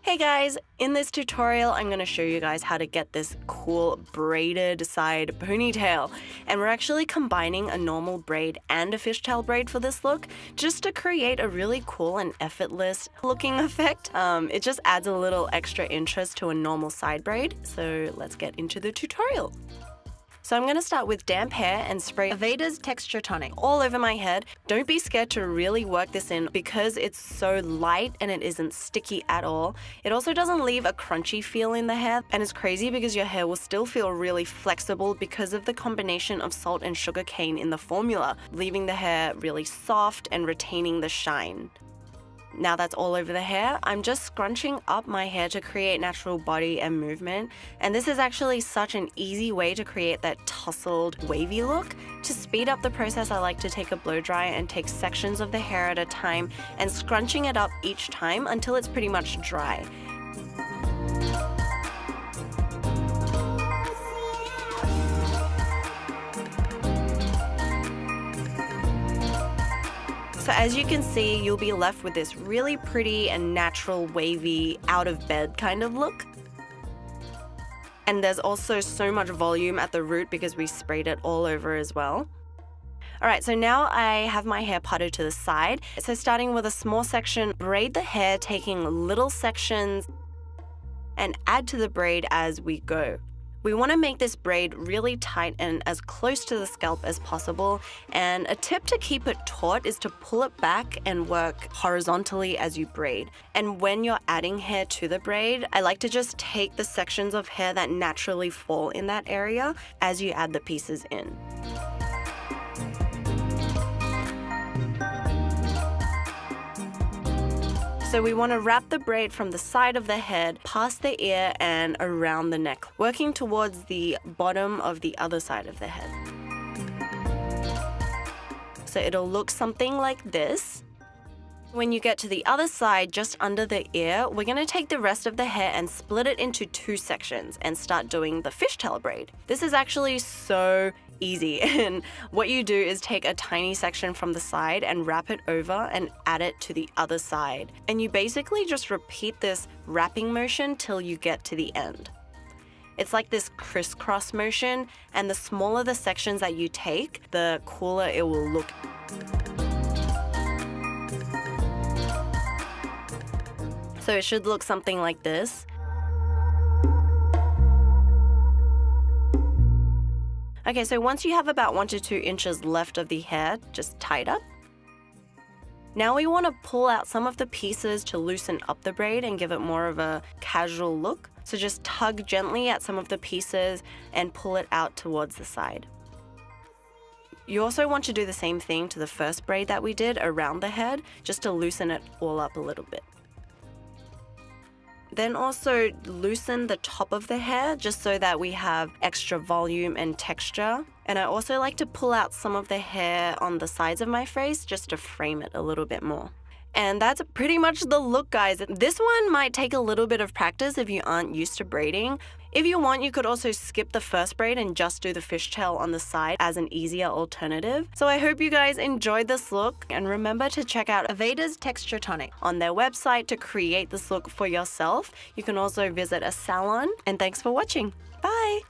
Hey guys, in this tutorial I'm going to show you guys how to get this cool braided side ponytail, and we're actually combining a normal braid and a fishtail braid for this look just to create a really cool and effortless looking effect. It just adds a little extra interest to a normal side braid, so let's get into the tutorial. So I'm going to start with damp hair and spray Aveda's Texture Tonic all over my head. Don't be scared to really work this in because it's so light and it isn't sticky at all. It also doesn't leave a crunchy feel in the hair, and it's crazy because your hair will still feel really flexible because of the combination of salt and sugar cane in the formula, leaving the hair really soft and retaining the shine. Now that's all over the hair, I'm just scrunching up my hair to create natural body and movement. And this is actually such an easy way to create that tousled, wavy look. To speed up the process, I like to take a blow dryer and take sections of the hair at a time and scrunching it up each time until it's pretty much dry. So as you can see, you'll be left with this really pretty and natural wavy out of bed kind of look. And there's also so much volume at the root because we sprayed it all over as well. Alright, so now I have my hair parted to the side. So starting with a small section, braid the hair, taking little sections and add to the braid as we go. We want to make this braid really tight and as close to the scalp as possible, and a tip to keep it taut is to pull it back and work horizontally as you braid. And when you're adding hair to the braid, I like to just take the sections of hair that naturally fall in that area as you add the pieces in. So we want to wrap the braid from the side of the head, past the ear and around the neck, working towards the bottom of the other side of the head. So it'll look something like this. When you get to the other side, just under the ear, we're going to take the rest of the hair and split it into two sections and start doing the fishtail braid. This is actually so easy, and what you do is take a tiny section from the side and wrap it over and add it to the other side. And you basically just repeat this wrapping motion till you get to the end. It's like this crisscross motion, and the smaller the sections that you take, the cooler it will look. So it should look something like this. Okay, so once you have about 1 to 2 inches left of the hair, just tie it up. Now we want to pull out some of the pieces to loosen up the braid and give it more of a casual look. So just tug gently at some of the pieces and pull it out towards the side. You also want to do the same thing to the first braid that we did around the head, just to loosen it all up a little bit. Then also loosen the top of the hair just so that we have extra volume and texture. And I also like to pull out some of the hair on the sides of my face just to frame it a little bit more. And that's pretty much the look, guys. This one might take a little bit of practice if you aren't used to braiding. If you want, you could also skip the first braid and just do the fishtail on the side as an easier alternative. So I hope you guys enjoyed this look, and remember to check out Aveda's Texture Tonic on their website to create this look for yourself. You can also visit a salon, and thanks for watching. Bye!